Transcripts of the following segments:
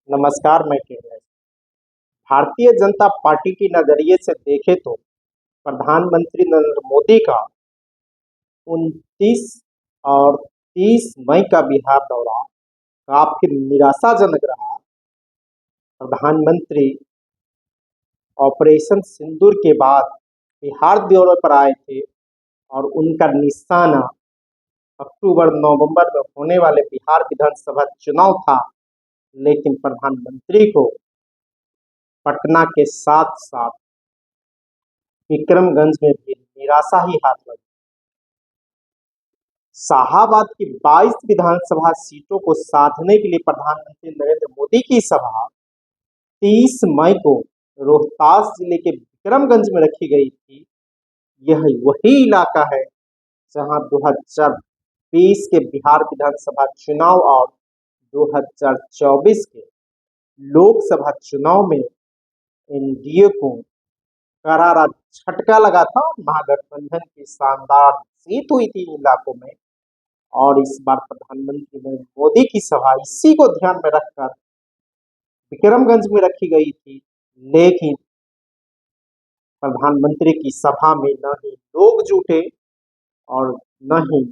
नमस्कार। मैं केवल भारतीय जनता पार्टी की नजरिए से देखें तो प्रधानमंत्री नरेंद्र मोदी का 29 और 30 मई का बिहार दौरा काफी निराशाजनक रहा। प्रधानमंत्री ऑपरेशन सिंदूर के बाद बिहार दौरे पर आए थे और उनका निशाना अक्टूबर नवंबर में होने वाले बिहार विधानसभा चुनाव था। लेकिन प्रधानमंत्री को पटना के साथ साथ विक्रमगंज में भी निराशा ही हाथ लगी। शाहाबाद की 22 विधानसभा सीटों को साधने के लिए प्रधानमंत्री नरेंद्र मोदी की सभा 30 मई को रोहतास जिले के विक्रमगंज में रखी गई थी। यह वही इलाका है जहां 2020 के बिहार विधानसभा चुनाव और 2024 के लोकसभा चुनाव में एनडीए को करारा झटका लगा था और महागठबंधन की शानदार जीत हुई थी इलाकों में। और इस बार प्रधानमंत्री नरेंद्र मोदी की सभा इसी को ध्यान में रखकर विक्रमगंज में रखी गई थी। लेकिन प्रधानमंत्री की सभा में न ही लोग जुटे और न ही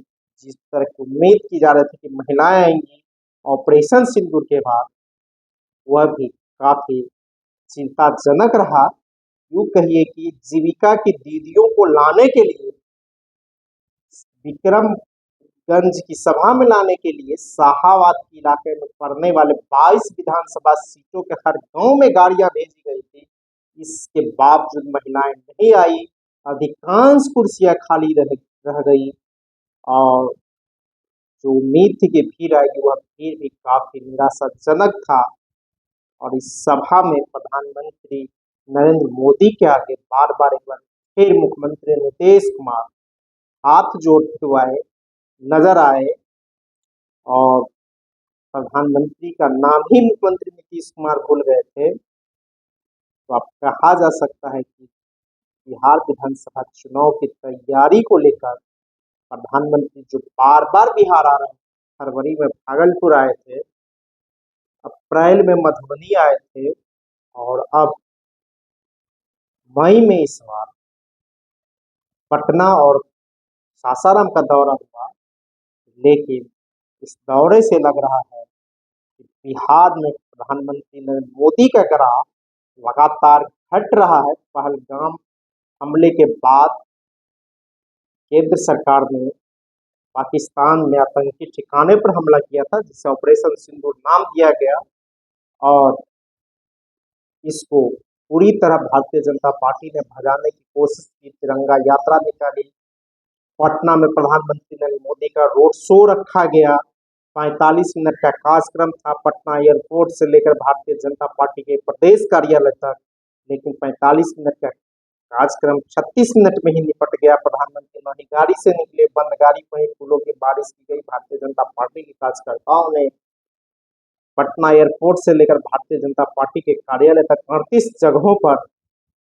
जिस तरह की उम्मीद की जा रही थी कि महिलाएं आएंगी ऑपरेशन सिंदूर के बाद, वह भी काफी चिंताजनक रहा। यूं कहिए कि जीविका की दीदियों को लाने के लिए विक्रमगंज की सभा में लाने के लिए शाहाबाद इलाके में पड़ने वाले 22 विधानसभा सीटों के हर गांव में गाड़ियां भेजी गई थी। इसके बावजूद महिलाएं नहीं आई, अधिकांश कुर्सियां खाली रह गई और जो उम्मीद थी कि भीड़ आएगी वह भीड़ भी काफी निराशाजनक था। और इस सभा में प्रधानमंत्री नरेंद्र मोदी के आगे बार बार एक बार फिर मुख्यमंत्री नीतीश कुमार हाथ जोड़ते हुए नजर आए और प्रधानमंत्री का नाम ही मुख्यमंत्री नीतीश कुमार भूल गए थे। तो अब कहा जा सकता है कि बिहार विधानसभा चुनाव की तैयारी को लेकर प्रधानमंत्री जो बार बार बिहार आ रहे हैं, फरवरी में भागलपुर आए थे, अप्रैल में मधुबनी आए थे और अब मई में इस बार पटना और सासाराम का दौरा हुआ। लेकिन इस दौरे से लग रहा है कि बिहार में प्रधानमंत्री नरेंद्र मोदी का ग्राफ लगातार घट रहा है। पहलगाम हमले के बाद केंद्र सरकार ने पाकिस्तान में आतंकी ठिकाने पर हमला किया था, जिसे ऑपरेशन सिंदूर नाम दिया गया। और इसको पूरी तरह भारतीय जनता पार्टी ने भगाने की कोशिश की, तिरंगा यात्रा निकाली। पटना में प्रधानमंत्री नरेंद्र मोदी का रोड शो रखा गया, 45 मिनट का कार्यक्रम था पटना एयरपोर्ट से लेकर भारतीय जनता पार्टी के प्रदेश कार्यालय तक। लेकिन 45 मिनट का कार्यक्रम 36 मिनट में ही निपट गया। प्रधानमंत्री न ही गाड़ी से निकले, बंद गाड़ी पर ही फूलों की बारिश की गई। भारतीय जनता पार्टी के कार्यकर्ताओं ने पटना एयरपोर्ट से लेकर भारतीय जनता पार्टी के कार्यालय तक 38 जगहों पर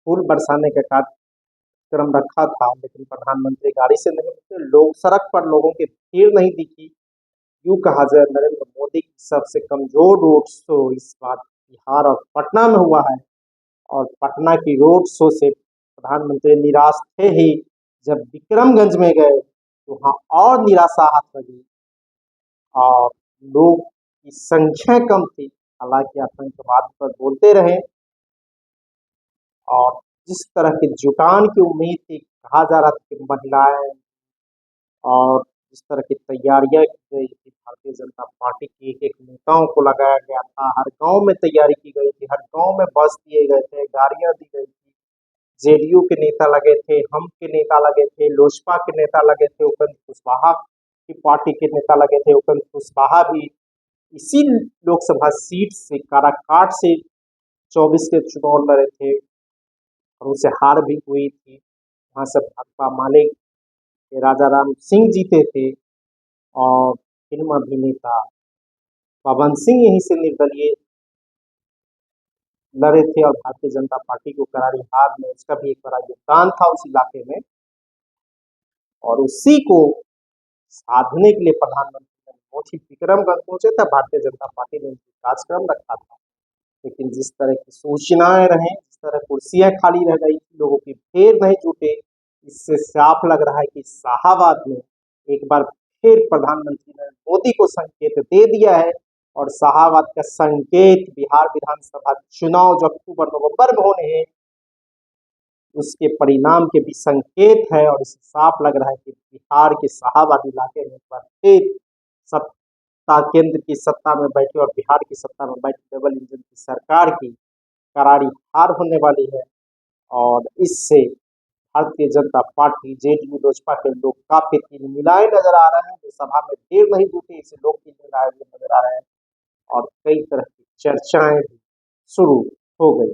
फूल बरसाने का कार्यक्रम रखा था। लेकिन प्रधानमंत्री गाड़ी से नहीं निकले, लोग सड़क पर लोगों की भीड़ नहीं दिखी। यूं कहा जाए नरेंद्र मोदी की सबसे कमजोर रोड शो इस बार बिहार और पटना में हुआ है। और पटना की रोड शो से प्रधानमंत्री निराश थे ही। जब विक्रमगंज में गए तो वहां और निराशा हाथ लगी और लोग की संख्या कम थी। हालांकि आतंकवाद पर बोलते रहे और जिस तरह की जुटान की उम्मीद थी, कहा जा रहा था कि महिलाएं और जिस तरह की तैयारियां की गई थी भारतीय जनता पार्टी की, एक नेताओं को लगाया गया था, हर गांव में तैयारी की गई थी, हर गांव में बस दिए गए थे, गाड़ियां दी गई थी। जेडीयू के नेता लगे थे, हम के नेता लगे थे, लोजपा के नेता लगे थे, उपेंद्र कुशवाहा की पार्टी के नेता लगे थे। उपेंद्र कुशवाहा भी इसी लोकसभा सीट से काराकाट से 24 के चुनाव लड़े थे और उनसे हार भी हुई थी। वहां से भाकपा माले के राजा राम सिंह जीते थे और फिल्म अभिनेता पवन सिंह यहीं से निर्दलीय लड़े थे और भारतीय जनता पार्टी को करारी हार में उसका भी एक बड़ा योगदान था उस इलाके में। और उसी को साधने के लिए प्रधानमंत्री मोदी विक्रमगंज पहुंचे थे। भारतीय जनता पार्टी ने कार्यक्रम रखा था लेकिन जिस तरह की सूचनाएं रहे, जिस तरह कुर्सियां खाली रह गई, लोगों की भीड़ नहीं जुटे, इससे साफ लग रहा है कि शाहाबाद में एक बार फिर प्रधानमंत्री नरेंद्र मोदी को संकेत दे दिया है। और शाहाबाद का संकेत बिहार विधानसभा चुनाव जो अक्टूबर नवंबर में होने हैं, उसके परिणाम के भी संकेत है। और इससे साफ लग रहा है कि बिहार के शाहाबाद इलाके में एक बार फिर सत्ता, केंद्र की सत्ता में बैठी और बिहार की सत्ता में बैठी डबल इंजन की सरकार की करारी हार होने वाली है। और इससे भारतीय जनता पार्टी, जेडीयू, लोजपा के लोग काफी तिलमिलाए नजर आ रहे हैं। जो सभा में भीड़ नहीं जुटी, इसे लोग तिलमिलाए हुए नजर आ रहे हैं और कई तरह की चर्चाएं भी शुरू हो गई।